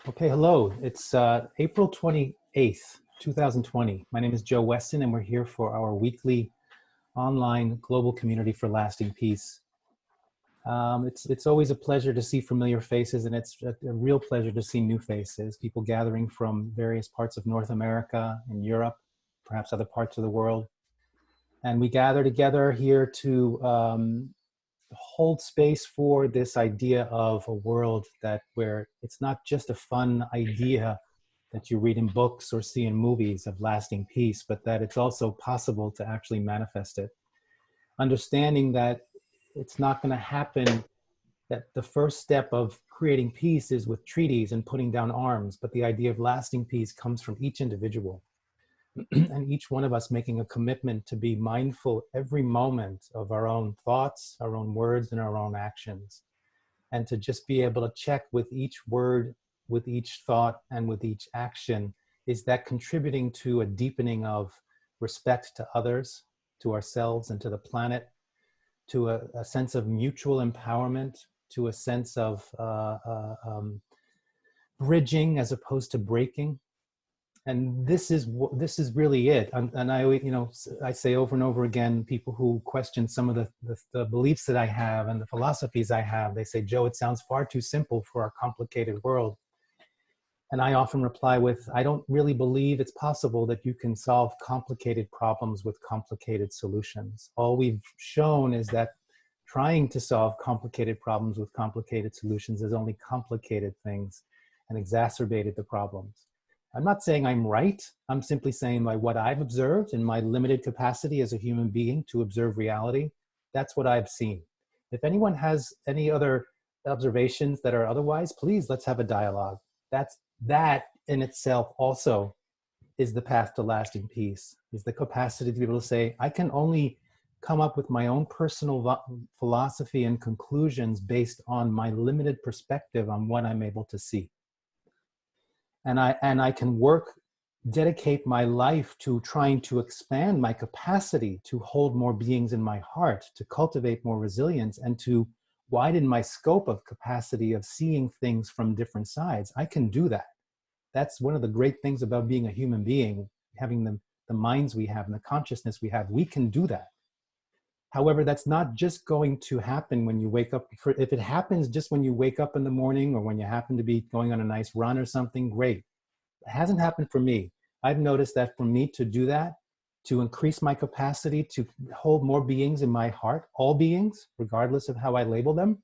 Okay, hello. It's April 28th, 2020. My name is Joe Weston, and we're here for our weekly online global community for lasting peace. It's always a pleasure to see familiar faces, and it's a real pleasure to see new faces, people gathering from various parts of North America and Europe, perhaps other parts of the world. And we gather together here to hold space for this idea of a world where it's not just a fun idea that you read in books or see in movies of lasting peace, but that it's also possible to actually manifest it. Understanding that it's not going to happen, that the first step of creating peace is with treaties and putting down arms, but the idea of lasting peace comes from each individual. And each one of us making a commitment to be mindful every moment of our own thoughts, our own words, and our own actions. And to just be able to check with each word, with each thought, and with each action, is that contributing to a deepening of respect to others, to ourselves, and to the planet, to a sense of mutual empowerment, to a sense of bridging as opposed to breaking. And this is really it. And I say over and over again, people who question some of the beliefs that I have and the philosophies I have, they say, Joe, it sounds far too simple for our complicated world. And I often reply with, I don't really believe it's possible that you can solve complicated problems with complicated solutions. All we've shown is that trying to solve complicated problems with complicated solutions has only complicated things and exacerbated the problems. I'm not saying I'm right. I'm simply saying by what I've observed in my limited capacity as a human being to observe reality, that's what I've seen. If anyone has any other observations that are otherwise, please, let's have a dialogue. That in itself also is the path to lasting peace, is the capacity to be able to say, I can only come up with my own personal philosophy and conclusions based on my limited perspective on what I'm able to see. And I can dedicate my life to trying to expand my capacity to hold more beings in my heart, to cultivate more resilience, and to widen my scope of capacity of seeing things from different sides. I can do that. That's one of the great things about being a human being, having the minds we have and the consciousness we have. We can do that. However, that's not just going to happen when you wake up. If it happens just when you wake up in the morning or when you happen to be going on a nice run or something, great. It hasn't happened for me. I've noticed that for me to do that, to increase my capacity to hold more beings in my heart, all beings, regardless of how I label them,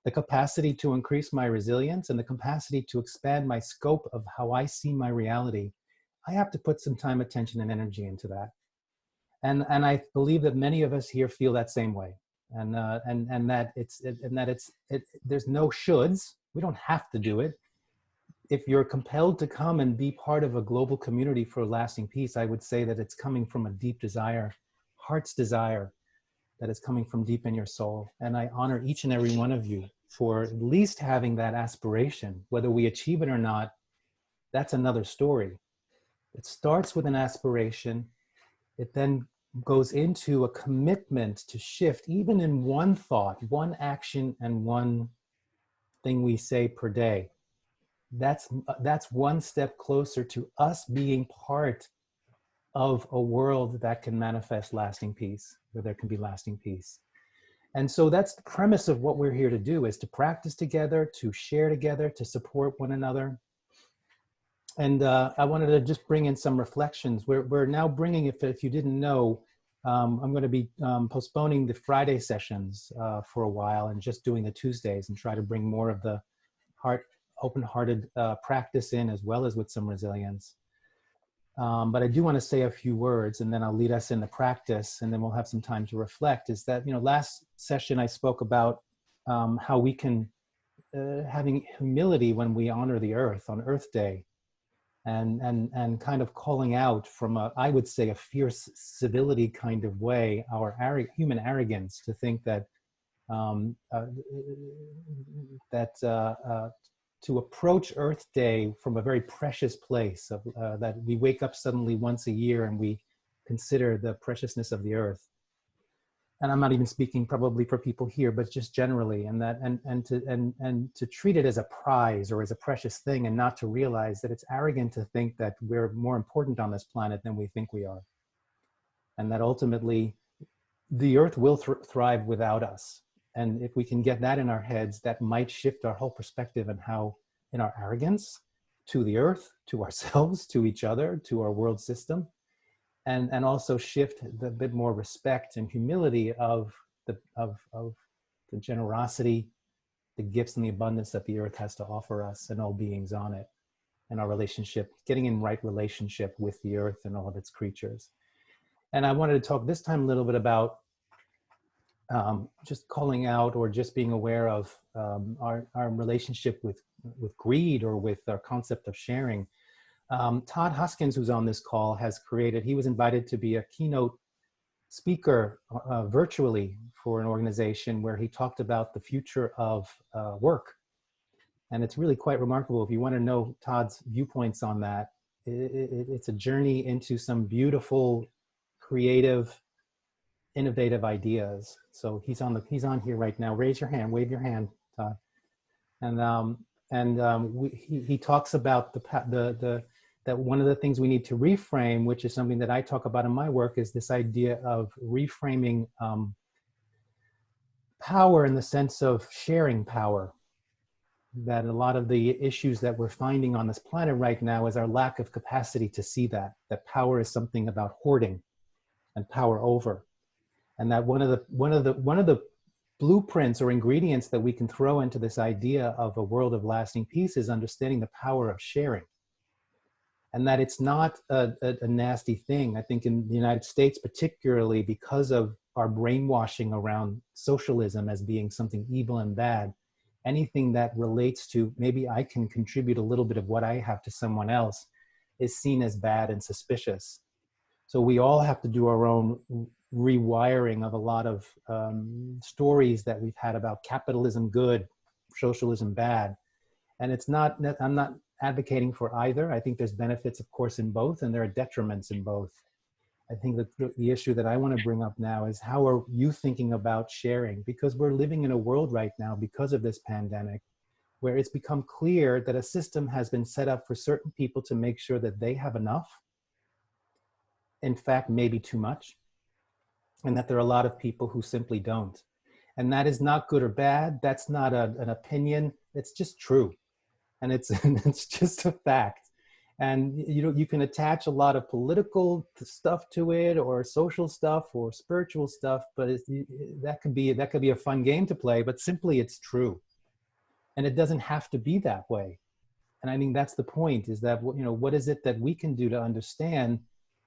the capacity to increase my resilience and the capacity to expand my scope of how I see my reality, I have to put some time, attention, and energy into that. And I believe that many of us here feel that same way, and that there's no shoulds. We don't have to do it. If you're compelled to come and be part of a global community for lasting peace, I would say that it's coming from a deep desire, heart's desire, that is coming from deep in your soul. And I honor each and every one of you for at least having that aspiration. Whether we achieve it or not, that's another story. It starts with an aspiration. It then goes into a commitment to shift, even in one thought, one action, and one thing we say per day. That's one step closer to us being part of a world that can manifest lasting peace, where there can be lasting peace. And so that's the premise of what we're here to do, is to practice together, to share together, to support one another. And I wanted to just bring in some reflections. We're now bringing, if you didn't know, I'm going to be postponing the Friday sessions for a while and just doing the Tuesdays and try to bring more of the open-hearted practice in, as well as with some resilience. But I do want to say a few words, and then I'll lead us in the practice, and then we'll have some time to reflect. Is that, last session I spoke about how we can having humility when we honor the earth on Earth Day, and kind of calling out from I would say a fierce civility kind of way, our human arrogance to think that to approach Earth Day from a very precious place of that we wake up suddenly once a year and we consider the preciousness of the earth. and I'm not even speaking probably for people here, but just generally, and that and to treat it as a prize or as a precious thing, and not to realize that it's arrogant to think that we're more important on this planet than we think we are, and that ultimately the earth will thrive without us. And if we can get that in our heads, that might shift our whole perspective and how, in our arrogance to the earth, to ourselves, to each other, to our world system, and also shift the bit more respect and humility of the generosity, the gifts and the abundance that the earth has to offer us and all beings on it, and our relationship, getting in right relationship with the earth and all of its creatures. And I wanted to talk this time a little bit about just calling out or just being aware of our relationship with greed, or with our concept of sharing. Todd Huskins, who's on this call, he was invited to be a keynote speaker virtually for an organization where he talked about the future of work. And it's really quite remarkable. If you want to know Todd's viewpoints on that, it's a journey into some beautiful, creative, innovative ideas. So he's on here right now. Raise your hand, wave your hand, Todd. And he talks about that one of the things we need to reframe, which is something that I talk about in my work, is this idea of reframing power in the sense of sharing power. That a lot of the issues that we're finding on this planet right now is our lack of capacity to see that power is something about hoarding and power over. And that one of the blueprints or ingredients that we can throw into this idea of a world of lasting peace is understanding the power of sharing. And that it's not a nasty thing. I think in the United States, particularly because of our brainwashing around socialism as being something evil and bad, anything that relates to maybe I can contribute a little bit of what I have to someone else is seen as bad and suspicious. So we all have to do our own rewiring of a lot of stories that we've had about capitalism good, socialism bad. And it's not, I'm not advocating for either. I think there's benefits, of course, in both, and there are detriments in both. I think that the issue that I want to bring up now is, how are you thinking about sharing? Because we're living in a world right now, because of this pandemic, where it's become clear that a system has been set up for certain people to make sure that they have enough. In fact, maybe too much. And that there are a lot of people who simply don't. And that is not good or bad. That's not an opinion. It's just true. And it's just a fact. And you can attach a lot of political stuff to it, or social stuff, or spiritual stuff, but that could be a fun game to play. But simply, it's true, and it doesn't have to be that way. And I think that's the point: is that what is it that we can do to understand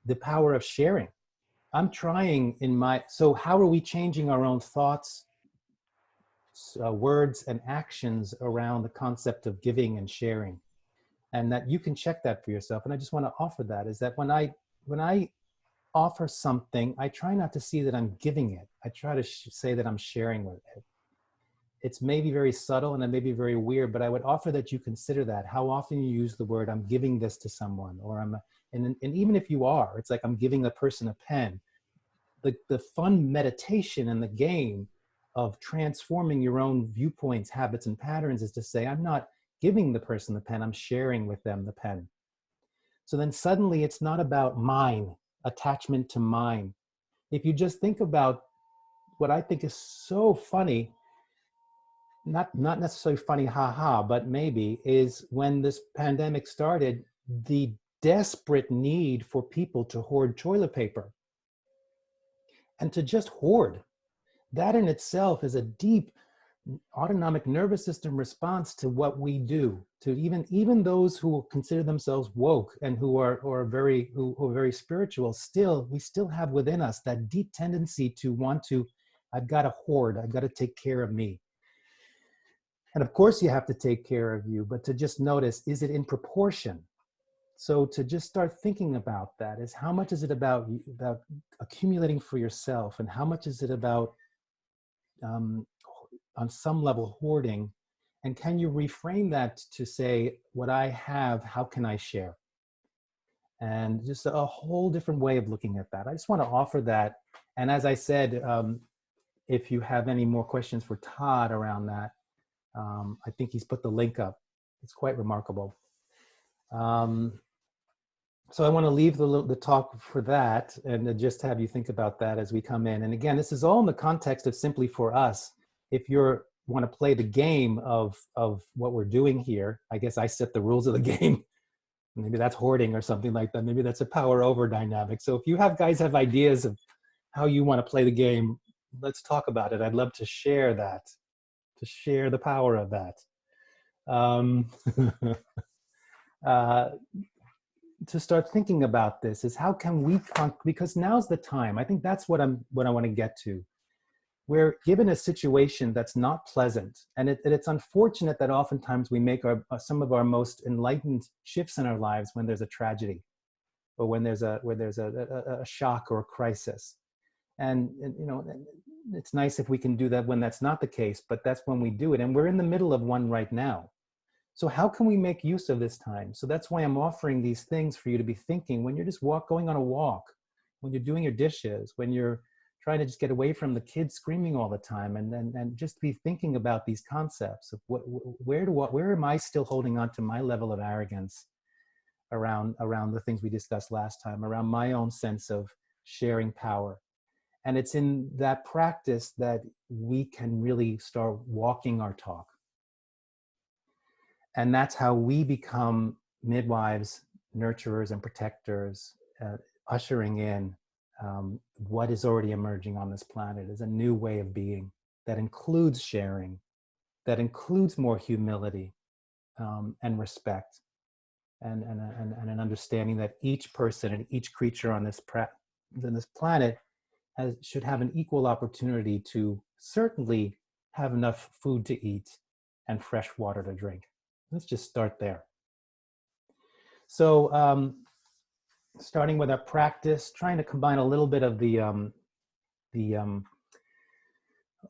the power of sharing? I'm trying so how are we changing our own thoughts, words, and actions around the concept of giving and sharing? And that you can check that for yourself. And I just want to offer that, is that when I offer something, I try not to see that I'm giving it. I try to say that I'm sharing with it. It's maybe very subtle and it may be very weird, but I would offer that you consider that, how often you use the word, I'm giving this to someone, or and even if you are, it's like I'm giving a person a pen. The fun meditation and the game of transforming your own viewpoints, habits, and patterns is to say, I'm not giving the person the pen, I'm sharing with them the pen. So then suddenly it's not about mine, attachment to mine. If you just think about what I think is so funny, not necessarily funny, haha, but maybe, is when this pandemic started, the desperate need for people to hoard toilet paper. And to just hoard, that in itself is a deep autonomic nervous system response to what we do, to even those who consider themselves woke and who are very spiritual. We still have within us that deep tendency to want to, I've got to hoard, I've got to take care of me. And of course you have to take care of you, but to just notice, is it in proportion? So to just start thinking about that, is how much is it about accumulating for yourself, and how much is it about on some level hoarding, and can you reframe that to say, what I have, how can I share? And just a whole different way of looking at that. I just want to offer that. And as I said, if you have any more questions for Todd around that, I think he's put the link up. It's quite remarkable. So I want to leave the talk for that and just have you think about that as we come in. And again, this is all in the context of simply for us. If you want to play the game of what we're doing here, I guess I set the rules of the game. Maybe that's hoarding or something like that. Maybe that's a power over dynamic. So if you guys have ideas of how you want to play the game, let's talk about it. I'd love to share that, to share the power of that. To start thinking about this is how can we, because now's the time. I think that's what I want to get to. We're given a situation that's not pleasant, and it's unfortunate that oftentimes we make some of our most enlightened shifts in our lives when there's a tragedy, or when there's a shock or a crisis. And you know, it's nice if we can do that when that's not the case, but that's when we do it, and we're in the middle of one right now. So how can we make use of this time? So that's why I'm offering these things for you to be thinking when you're just going on a walk, when you're doing your dishes, when you're trying to just get away from the kids screaming all the time, and just be thinking about these concepts of where am I still holding on to my level of arrogance around the things we discussed last time, around my own sense of sharing power. And it's in that practice that we can really start walking our talk. And that's how we become midwives, nurturers, and protectors, ushering in what is already emerging on this planet as a new way of being that includes sharing, that includes more humility and respect, and an understanding that each person and each creature on this planet should have an equal opportunity to certainly have enough food to eat and fresh water to drink. Let's just start there. So starting with our practice, trying to combine a little bit of the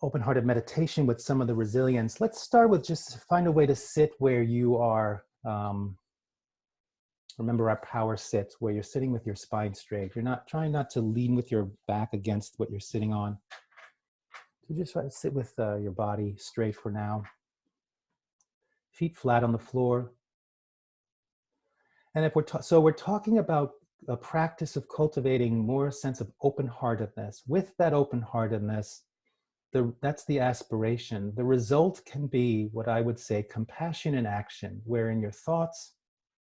open-hearted meditation with some of the resilience. Let's start with just find a way to sit where you are. Remember our power sit, where you're sitting with your spine straight. You're not trying not to lean with your back against what you're sitting on. So just try to sit with your body straight for now. Feet flat on the floor. And if we're talking about a practice of cultivating more sense of open-heartedness. With that open-heartedness, that's the aspiration. The result can be what I would say compassion in action, where in your thoughts,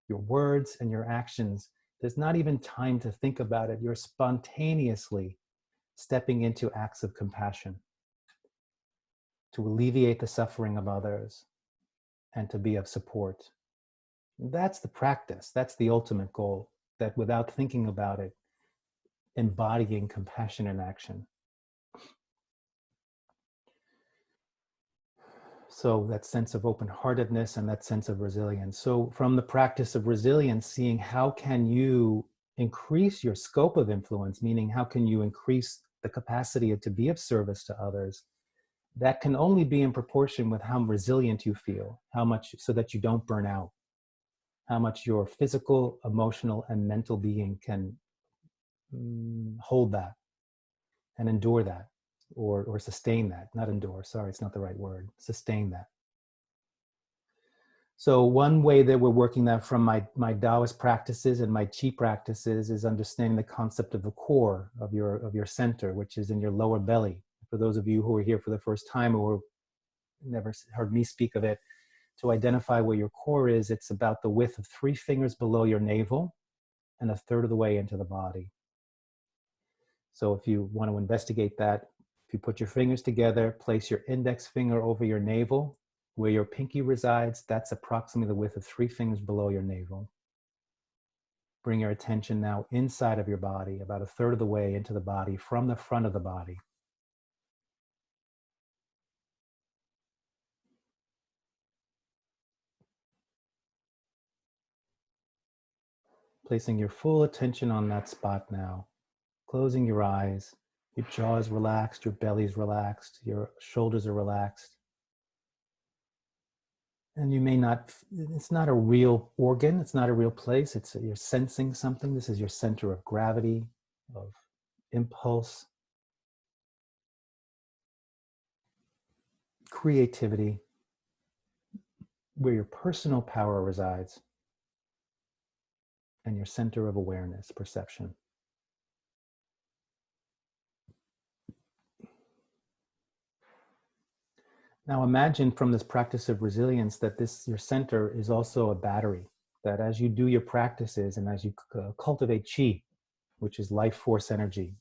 your words, and your actions, there's not even time to think about it. You're spontaneously stepping into acts of compassion to alleviate the suffering of others and to be of support. That's the practice. That's the ultimate goal, that without thinking about it, embodying compassion in action. So that sense of open-heartedness and that sense of resilience. So from the practice of resilience, seeing how can you increase your scope of influence, meaning how can you increase the capacity to be of service to others, that can only be in proportion with how resilient you feel, how much, so that you don't burn out, how much your physical, emotional, and mental being can hold that and endure that, or sustain that. Not endure, sorry, it's not the right word. Sustain that. So one way that we're working that from my Taoist practices and my Qi practices is understanding the concept of the core of your center, which is in your lower belly. For those of you who are here for the first time or never heard me speak of it, to identify where your core is, it's about the width of 3 fingers below your navel and 1/3 of the way into the body. So if you want to investigate that, if you put your fingers together, place your index finger over your navel, where your pinky resides, that's approximately the width of 3 fingers below your navel. Bring your attention now inside of your body, about 1/3 of the way into the body, from the front of the body. Placing your full attention on that spot now. Closing your eyes, your jaw is relaxed, your belly is relaxed, your shoulders are relaxed. And you may not, it's not a real organ, it's not a real place, you're sensing something. This is your center of gravity, of impulse. creativity, where your personal power resides, and your center of awareness, perception. Now imagine from this practice of resilience that your center is also a battery, that as you do your practices and as you cultivate chi, which is life force energy,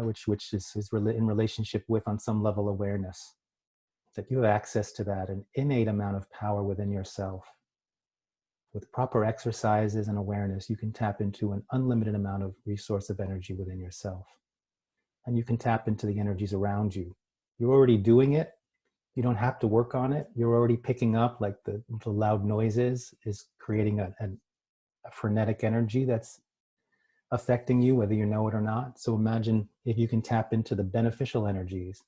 which is in relationship with, on some level, awareness, that you have access to that, an innate amount of power within yourself. With proper exercises and awareness, you can tap into an unlimited amount of resource of energy within yourself. And you can tap into the energies around you. You're already doing it. You don't have to work on it. You're already picking up, like the loud noises is creating a frenetic energy that's affecting you, whether you know it or not. So imagine if you can tap into the beneficial energies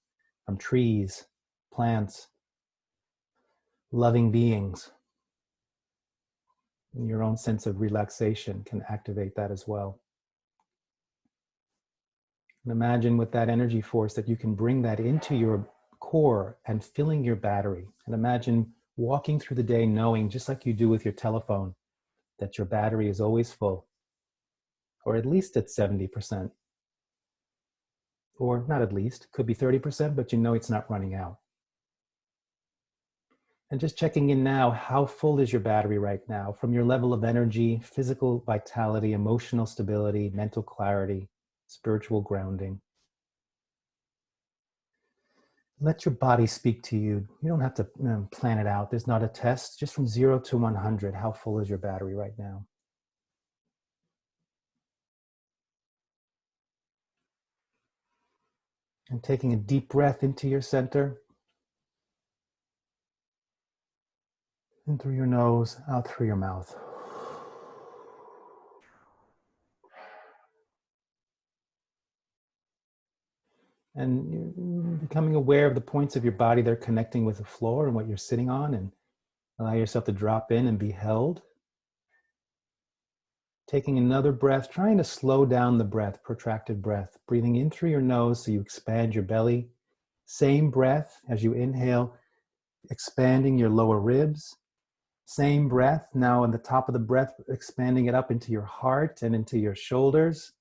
from trees, plants, loving beings. Your own sense of relaxation can activate that as well. And imagine with that energy force that you can bring that into your core and filling your battery. And imagine walking through the day knowing, just like you do with your telephone, that your battery is always full, or at least at 70%. Or not at least, could be 30%, but you know it's not running out. And just checking in now, how full is your battery right now from your level of energy, physical vitality, emotional stability, mental clarity, spiritual grounding. Let your body speak to you. You don't have to plan it out. There's not a test. Just from 0 to 100, how full is your battery right now? And taking a deep breath into your center. In through your nose, out through your mouth. And you're becoming aware of the points of your body that are connecting with the floor and what you're sitting on, and allow yourself to drop in and be held. Taking another breath, trying to slow down the breath, protracted breath. Breathing in through your nose so you expand your belly. Same breath as you inhale, expanding your lower ribs. Same breath, now on the top of the breath, expanding it up into your heart and into your shoulders.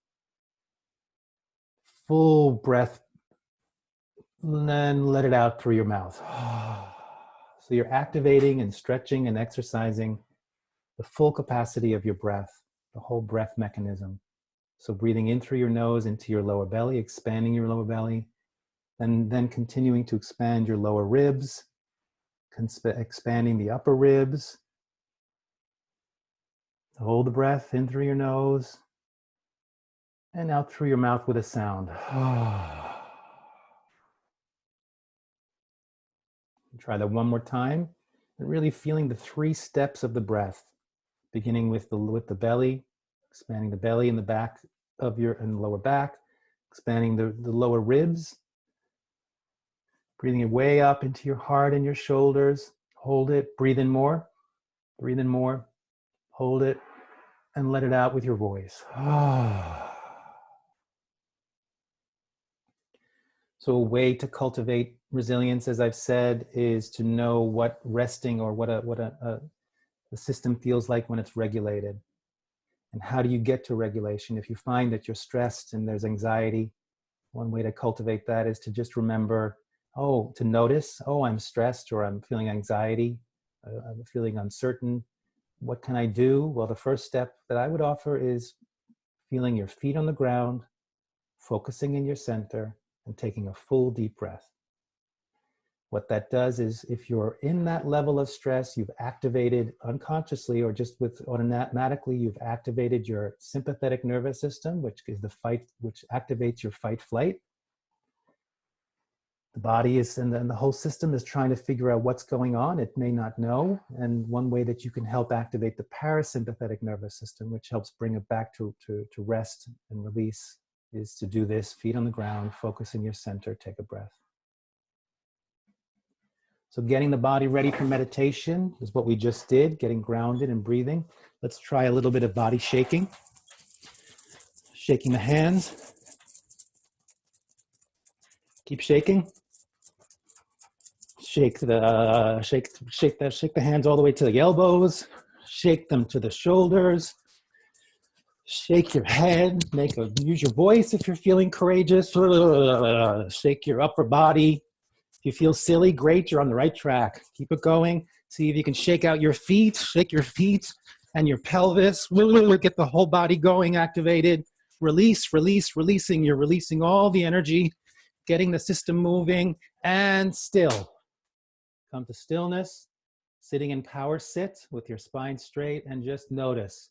Full breath, and then let it out through your mouth. So you're activating and stretching and exercising the full capacity of your breath, the whole breath mechanism. So breathing in through your nose into your lower belly, expanding your lower belly, and then continuing to expand your lower ribs, expanding the upper ribs. Hold the breath in through your nose and out through your mouth with a sound. Try that one more time, and really feeling the 3 steps of the breath, beginning with the belly, expanding the belly in the back of and the lower back, expanding the lower ribs, breathing it way up into your heart and your shoulders. Hold it, breathe in more, hold it, and let it out with your voice. So a way to cultivate resilience, as I've said, is to know what resting, or what a system feels like when it's regulated. And how do you get to regulation? If you find that you're stressed and there's anxiety, one way to cultivate that is to just remember, to notice, I'm stressed, or I'm feeling anxiety, I'm feeling uncertain. What can I do? Well, the first step that I would offer is feeling your feet on the ground, focusing in your center, and taking a full deep breath. What that does is, if you're in that level of stress, you've activated unconsciously, or just automatically, you've activated your sympathetic nervous system, which is which activates your fight flight. The body is, and then the whole system is trying to figure out what's going on. It may not know. And one way that you can help activate the parasympathetic nervous system, which helps bring it back to rest and release, is to do this: feet on the ground, focus in your center, take a breath. So getting the body ready for meditation is what we just did, getting grounded and breathing. Let's try a little bit of body shaking. Shaking the hands. Keep shaking. Shake the hands all the way to the elbows. Shake them to the shoulders. Shake your head. Use your voice if you're feeling courageous. Shake your upper body. If you feel silly, great, you're on the right track. Keep it going. See if you can shake out your feet. Shake your feet and your pelvis. Get the whole body going, activated. Releasing. You're releasing all the energy, getting the system moving, and still. Come to stillness, sitting in power sit with your spine straight, and just notice.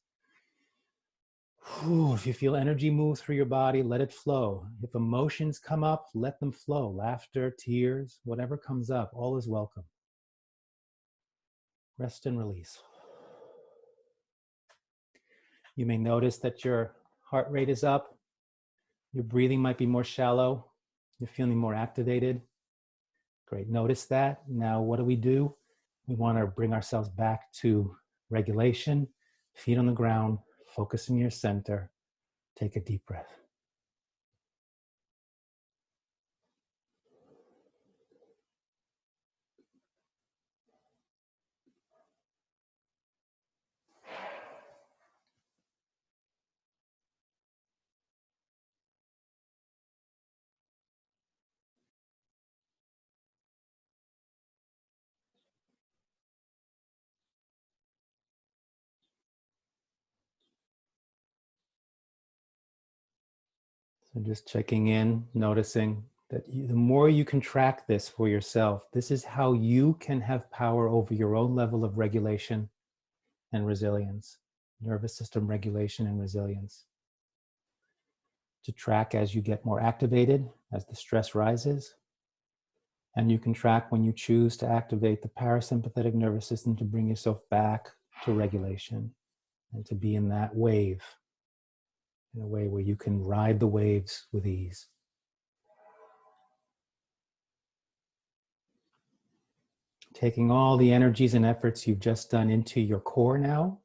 If you feel energy move through your body, let it flow. If emotions come up, let them flow. Laughter, tears, whatever comes up, all is welcome. Rest and release. You may notice that your heart rate is up. Your breathing might be more shallow. You're feeling more activated. Great, notice that. Now what do? We want to bring ourselves back to regulation, feet on the ground, focus in your center. Take a deep breath. So just checking in, noticing that the more you can track this for yourself, this is how you can have power over your own level of regulation and resilience, nervous system regulation and resilience. To track as you get more activated, as the stress rises. And you can track when you choose to activate the parasympathetic nervous system to bring yourself back to regulation and to be in that wave, in a way where you can ride the waves with ease. Taking all the energies and efforts you've just done into your core now,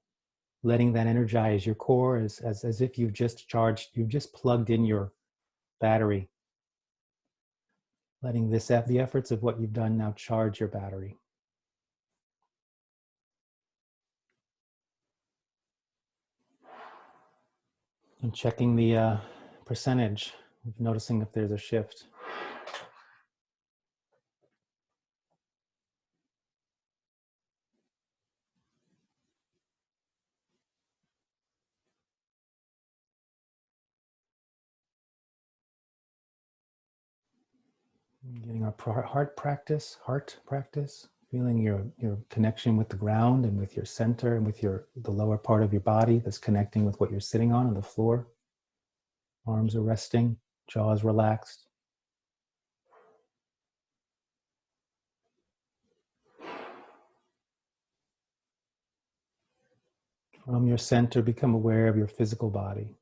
letting that energize your core as if you've just charged, you've just plugged in your battery. Letting the efforts of what you've done now charge your battery. And checking the percentage, noticing if there's a shift. Getting our heart practice, feeling your connection with the ground and with your center and with the lower part of your body that's connecting with what you're sitting on the floor. Arms are resting, jaws relaxed. From your center, become aware of your physical body.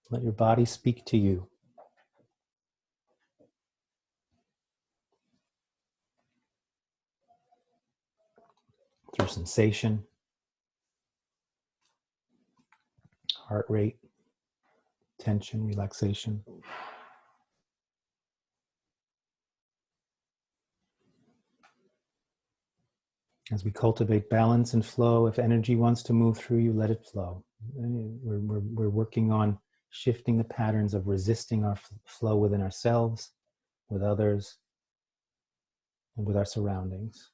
Let your body speak to you. Through sensation, heart rate, tension, relaxation. As we cultivate balance and flow, if energy wants to move through you, let it flow. We're working on shifting the patterns of resisting our flow within ourselves, with others, and with our surroundings.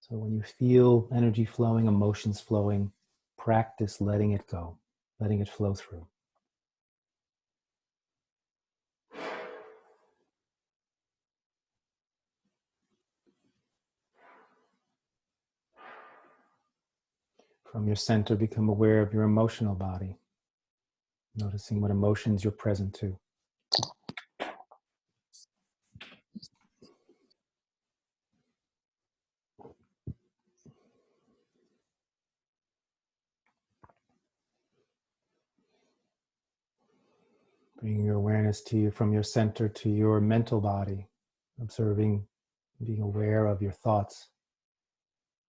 So when you feel energy flowing, emotions flowing, practice letting it go, letting it flow through. From your center, become aware of your emotional body, noticing what emotions you're present to. Bringing your awareness to you from your center to your mental body, observing, being aware of your thoughts,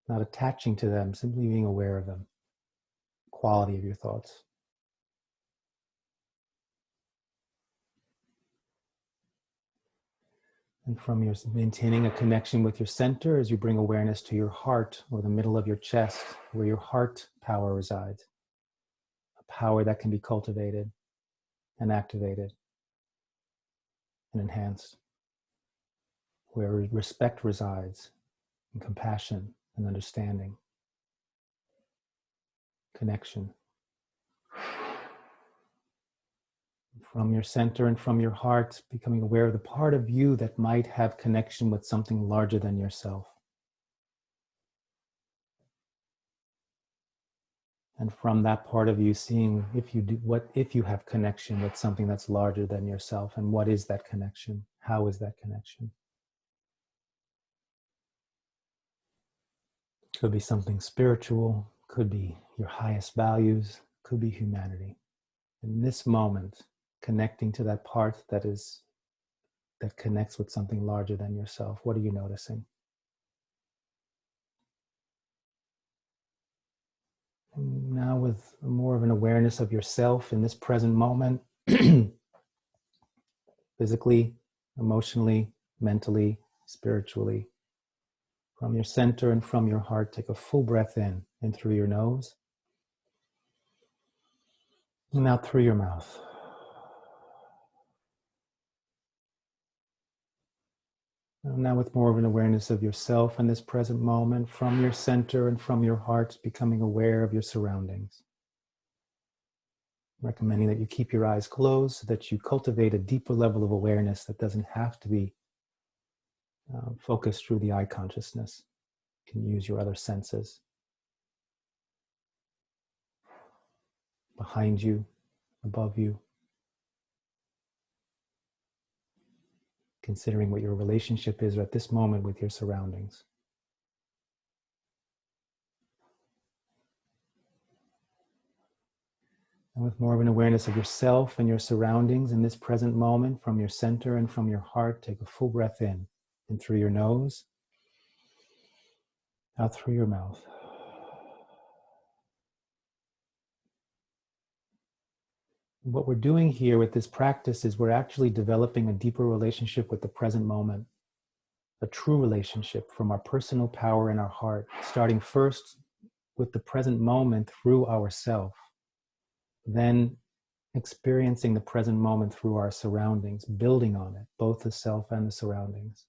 not attaching to them, simply being aware of them, quality of your thoughts. And from your maintaining a connection with your center as you bring awareness to your heart or the middle of your chest where your heart power resides. A power that can be cultivated and activated and enhanced. Where respect resides and compassion and understanding. Connection. From your center and from your heart, becoming aware of the part of you that might have connection with something larger than yourself. And from that part of you, seeing if you have connection with something that's larger than yourself, and what is that connection? How is that connection? Could be something spiritual, could be your highest values, could be humanity. In this moment, connecting to that part that connects with something larger than yourself. What are you noticing? And now with more of an awareness of yourself in this present moment, physically, emotionally, mentally, spiritually. From your center and from your heart, take a full breath in through your nose, and out through your mouth. Now with more of an awareness of yourself in this present moment, from your center and from your heart, becoming aware of your surroundings. Recommending that you keep your eyes closed so that you cultivate a deeper level of awareness that doesn't have to be focused through the eye consciousness. You can use your other senses. Behind you, above you. Considering what your relationship is at this moment with your surroundings. And with more of an awareness of yourself and your surroundings in this present moment, from your center and from your heart, take a full breath in through your nose, out through your mouth. What we're doing here with this practice is we're actually developing a deeper relationship with the present moment, a true relationship from our personal power in our heart, starting first with the present moment through ourself, then experiencing the present moment through our surroundings, building on it, both the self and the surroundings.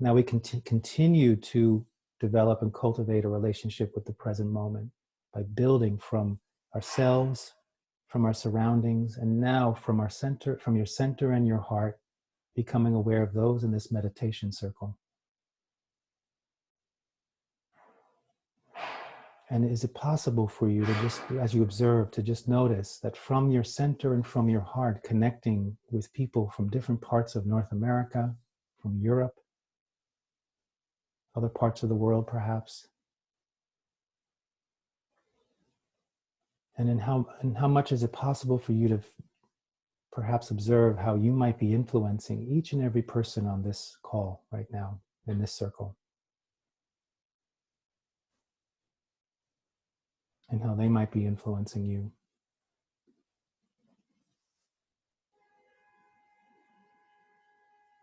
Now we can continue to develop and cultivate a relationship with the present moment by building from ourselves, from our surroundings, and now from our center, from your center and your heart, becoming aware of those in this meditation circle. And is it possible for you to just, as you observe, to just notice that from your center and from your heart, connecting with people from different parts of North America, from Europe, other parts of the world perhaps, and in how much is it possible for you to perhaps observe how you might be influencing each and every person on this call right now, in this circle, and how they might be influencing you.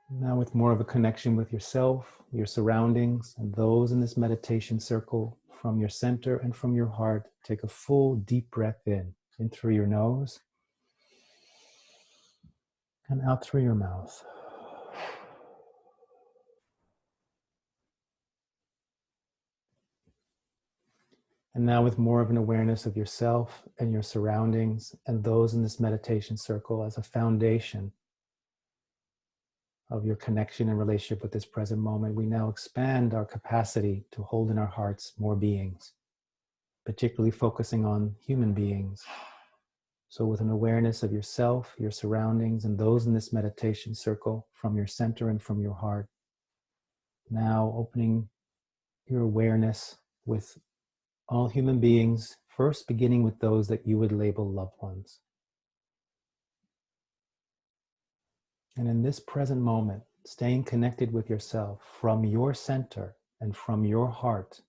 Now with more of a connection with yourself, your surroundings, and those in this meditation circle, from your center and from your heart, take a full deep breath in through your nose, and out through your mouth. And now with more of an awareness of yourself and your surroundings and those in this meditation circle as a foundation of your connection and relationship with this present moment, we now expand our capacity to hold in our hearts more beings, particularly focusing on human beings. So with an awareness of yourself, your surroundings, and those in this meditation circle from your center and from your heart, now opening your awareness with all human beings, first beginning with those that you would label loved ones. And in this present moment, staying connected with yourself from your center and from your heart,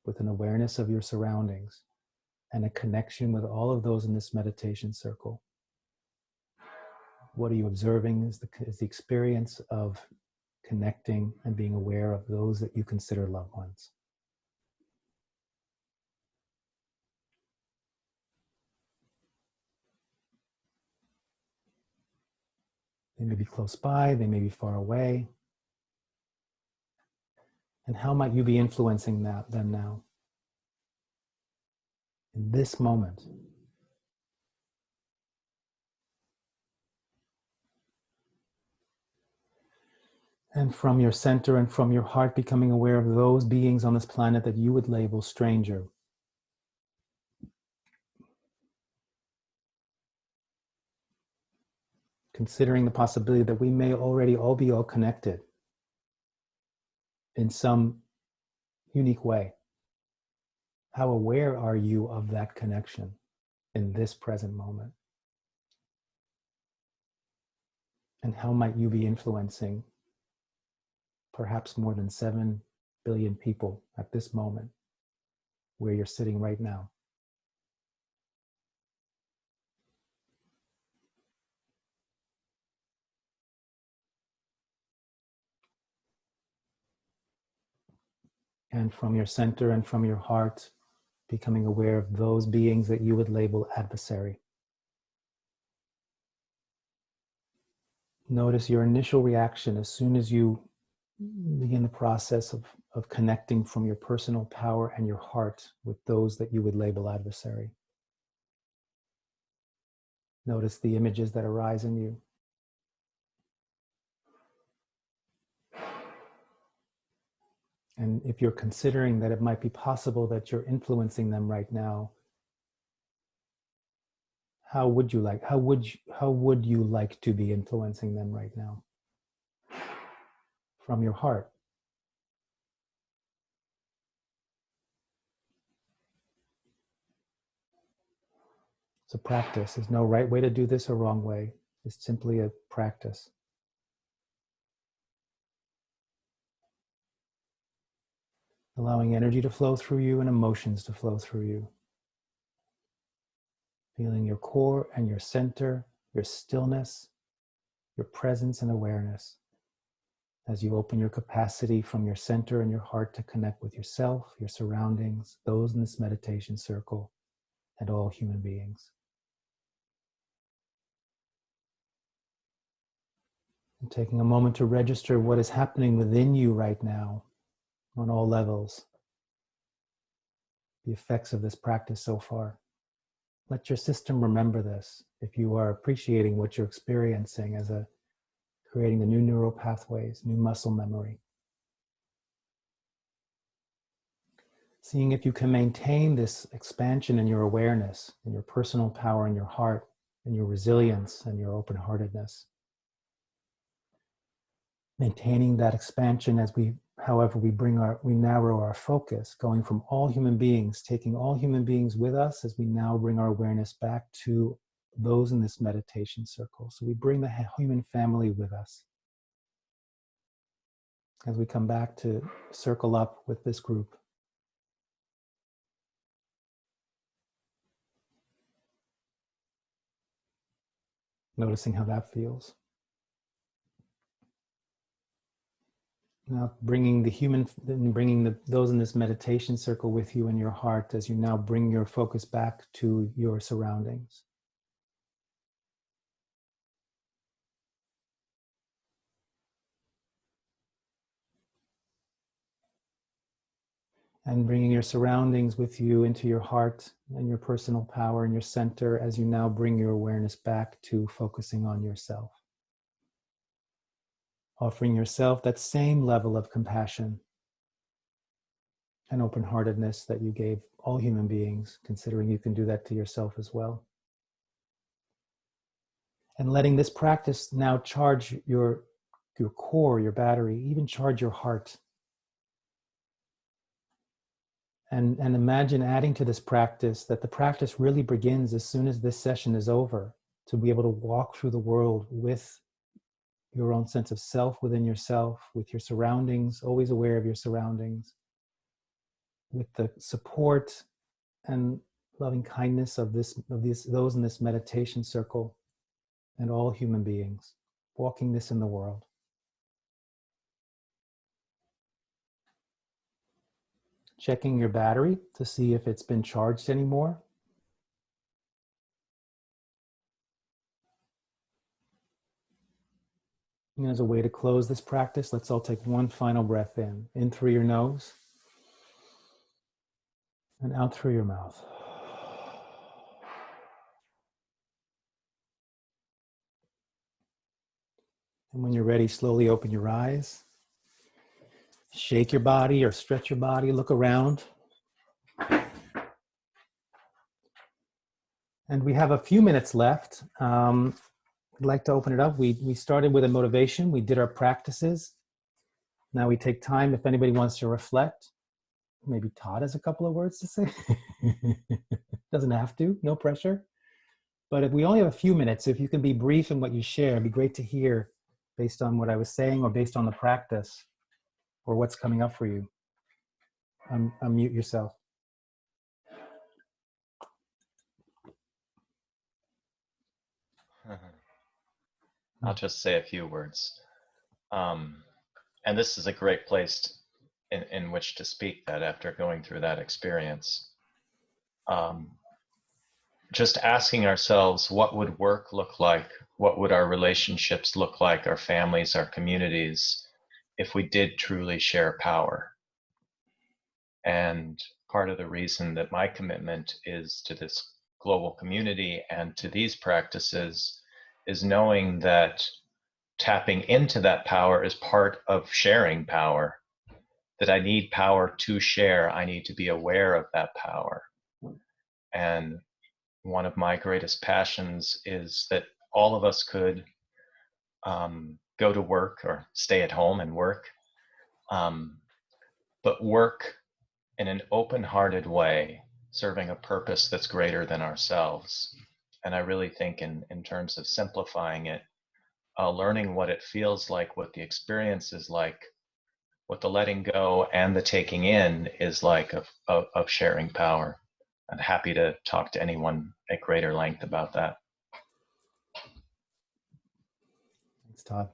with an awareness of your surroundings and a connection with all of those in this meditation circle. What are you observing is the experience of connecting and being aware of those that you consider loved ones. They may be close by, they may be far away. And how might you be influencing them now? In this moment. And from your center and from your heart, becoming aware of those beings on this planet that you would label stranger. Considering the possibility that we may already all be all connected in some unique way. How aware are you of that connection in this present moment? And how might you be influencing perhaps more than 7 billion people at this moment where you're sitting right now? And from your center and from your heart, becoming aware of those beings that you would label adversary. Notice your initial reaction as soon as you begin the process of connecting from your personal power and your heart with those that you would label adversary. Notice the images that arise in you. And if you're considering that it might be possible that you're influencing them right now, how would you like to be influencing them right now? From your heart. It's a practice. There's no right way to do this or wrong way. It's simply a practice. Allowing energy to flow through you and emotions to flow through you. Feeling your core and your center, your stillness, your presence and awareness. As you open your capacity from your center and your heart to connect with yourself, your surroundings, those in this meditation circle, and all human beings. And taking a moment to register what is happening within you right now on all levels. The effects of this practice so far. Let your system remember this if you are appreciating what you're experiencing as creating the new neural pathways, new muscle memory. Seeing if you can maintain this expansion in your awareness, in your personal power, in your heart, in your resilience, and your open-heartedness. Maintaining that expansion as we narrow our focus, going from all human beings, taking all human beings with us as we now bring our awareness back to those in this meditation circle. So we bring the human family with us. As we come back to circle up with this group. Noticing how that feels. Now bringing those in this meditation circle with you in your heart as you now bring your focus back to your surroundings. And bringing your surroundings with you into your heart and your personal power and your center as you now bring your awareness back to focusing on yourself. Offering yourself that same level of compassion and open-heartedness that you gave all human beings, considering you can do that to yourself as well. And letting this practice now charge your core, your battery, even charge your heart. And imagine adding to this practice that the practice really begins as soon as this session is over, to be able to walk through the world with your own sense of self within yourself, with your surroundings, always aware of your surroundings, with the support and loving kindness of those in this meditation circle and all human beings, walking this in the world. checking your battery to see if it's been charged anymore. And as a way to close this practice, let's all take one final breath in through your nose and out through your mouth. And when you're ready, slowly open your eyes. Shake your body or stretch your body, look around. And we have a few minutes left. I'd like to open it up. We started with a motivation. We did our practices. Now we take time if anybody wants to reflect. Maybe Todd has a couple of words to say. Doesn't have to, no pressure. But if we only have a few minutes, if you can be brief in what you share, it'd be great to hear based on what I was saying or based on the practice or what's coming up for you. Unmute yourself. I'll just say a few words. And this is a great place in which to speak that after going through that experience. Just asking ourselves, what would work look like? What would our relationships look like, our families, our communities, if we did truly share power? And part of the reason that my commitment is to this global community and to these practices is knowing that tapping into that power is part of sharing power, that I need power to share. I need to be aware of that power. And one of my greatest passions is that all of us could go to work or stay at home and work, but work in an open-hearted way, serving a purpose that's greater than ourselves. And I really think in terms of simplifying it, learning what it feels like, what the experience is like, what the letting go and the taking in is like of sharing power. I'm happy to talk to anyone at greater length about that. Thanks, Todd.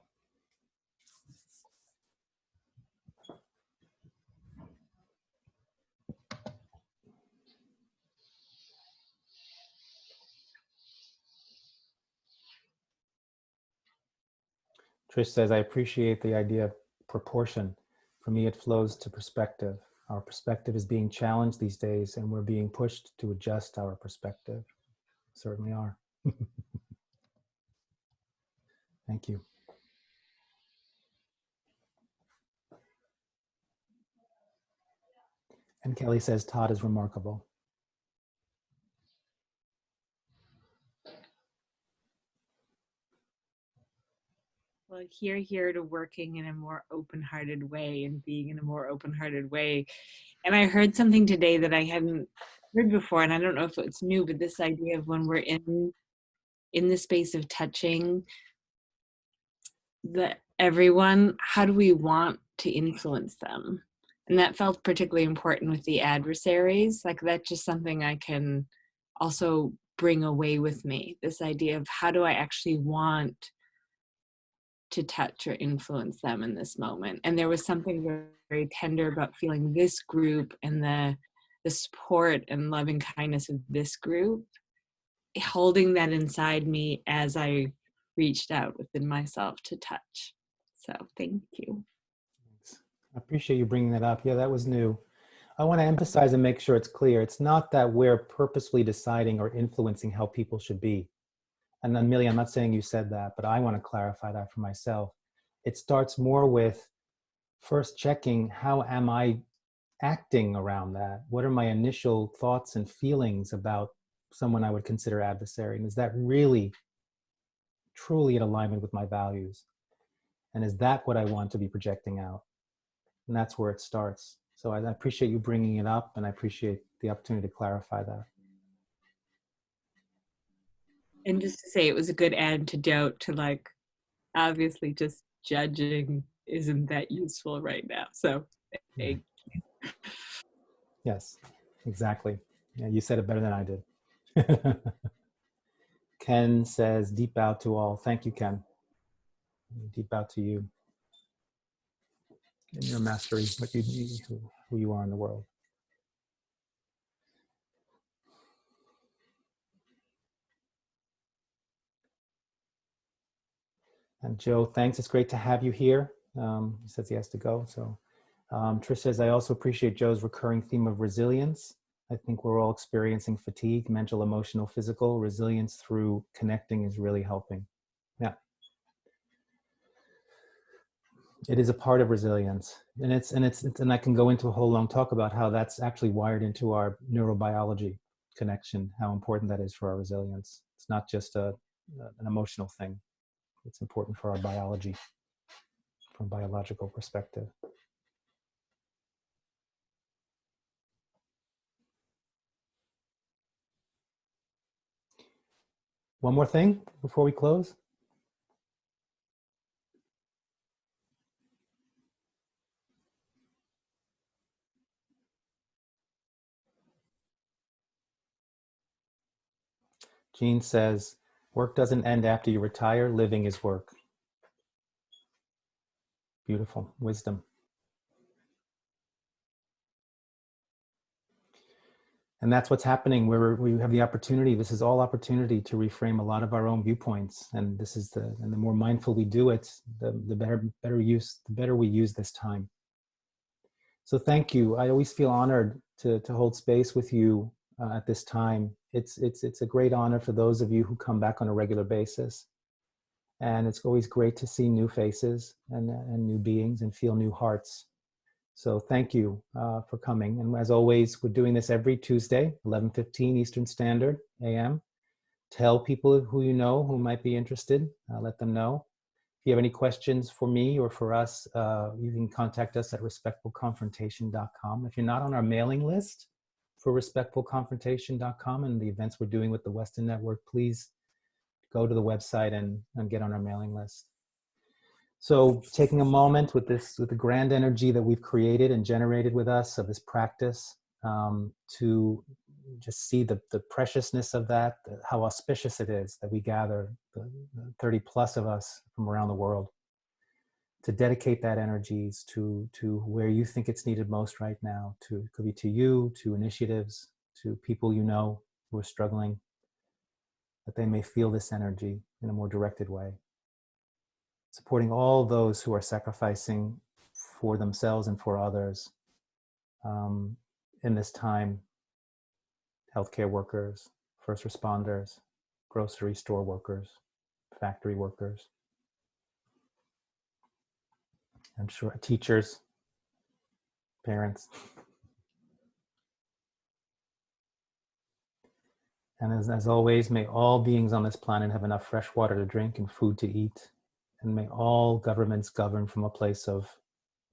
Trish says, I appreciate the idea of proportion. For me, it flows to perspective. Our perspective is being challenged these days, and we're being pushed to adjust our perspective. Certainly are. Thank you. And Kelly says, Todd is remarkable. Well, here to working in a more open-hearted way and being in a more open-hearted way. And I heard something today that I hadn't heard before, and I don't know if it's new, but this idea of when we're in the space of touching everyone, how do we want to influence them? And that felt particularly important with the adversaries. Like that's just something I can also bring away with me. This idea of how do I actually want to touch or influence them in this moment. And there was something very, very tender about feeling this group and the support and loving kindness of this group, holding that inside me as I reached out within myself to touch. So thank you. Thanks. I appreciate you bringing that up. Yeah, that was new. I want to emphasize and make sure it's clear. It's not that we're purposefully deciding or influencing how people should be. And then, Millie, I'm not saying you said that, but I want to clarify that for myself. It starts more with first checking, how am I acting around that? What are my initial thoughts and feelings about someone I would consider adversary? And is that really, truly in alignment with my values? And is that what I want to be projecting out? And that's where it starts. So I appreciate you bringing it up, and I appreciate the opportunity to clarify that. And just to say, it was a good antidote to like, obviously just judging isn't that useful right now. So thank you. Yes, exactly. Yeah, you said it better than I did. Ken says, deep bow to all. Thank you, Ken. Deep bow to you and your mastery, who you are in the world. And Joe, thanks. It's great to have you here. He says he has to go. So Trish says, I also appreciate Joe's recurring theme of resilience. I think we're all experiencing fatigue, mental, emotional, physical. Resilience through connecting is really helping. Yeah. It is a part of resilience. And I can go into a whole long talk about how that's actually wired into our neurobiology connection, how important that is for our resilience. It's not just an emotional thing. It's important for our biology, from a biological perspective. One more thing before we close. Jean says, work doesn't end after you retire, living is work. Beautiful wisdom. And that's what's happening where we have the opportunity. This is all opportunity to reframe a lot of our own viewpoints. And this is the more mindful we do it, the better we use this time. So thank you. I always feel honored to hold space with you at this time. It's a great honor for those of you who come back on a regular basis. And it's always great to see new faces and new beings and feel new hearts. So thank you for coming. And as always, we're doing this every Tuesday, 11:15 Eastern Standard AM. Tell people who you know who might be interested. Let them know. If you have any questions for me or for us, you can contact us at respectfulconfrontation.com. If you're not on our mailing list for respectfulconfrontation.com and the events we're doing with the Weston Network, please go to the website and get on our mailing list. So taking a moment with the grand energy that we've created and generated with us of this practice, to just see the preciousness of that, how auspicious it is that we gather, the 30 plus of us from around the world, to dedicate that energies to where you think it's needed most right now, it could be to you, to initiatives, to people you know who are struggling, that they may feel this energy in a more directed way. Supporting all those who are sacrificing for themselves and for others in this time. Healthcare workers, first responders, grocery store workers, factory workers. I'm sure teachers, parents. And as always, may all beings on this planet have enough fresh water to drink and food to eat. And may all governments govern from a place of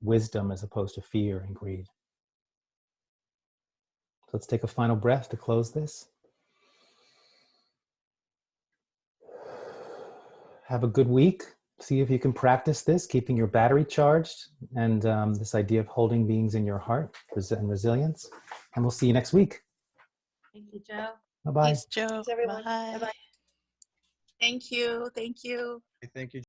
wisdom as opposed to fear and greed. So let's take a final breath to close this. Have a good week. See if you can practice this, keeping your battery charged, and this idea of holding beings in your heart and resilience. And we'll see you next week. Thank you, Joe. Bye-bye. Thanks, Joe. Thanks, everyone. Bye. Bye-bye. Thank you. Thank you. Thank you.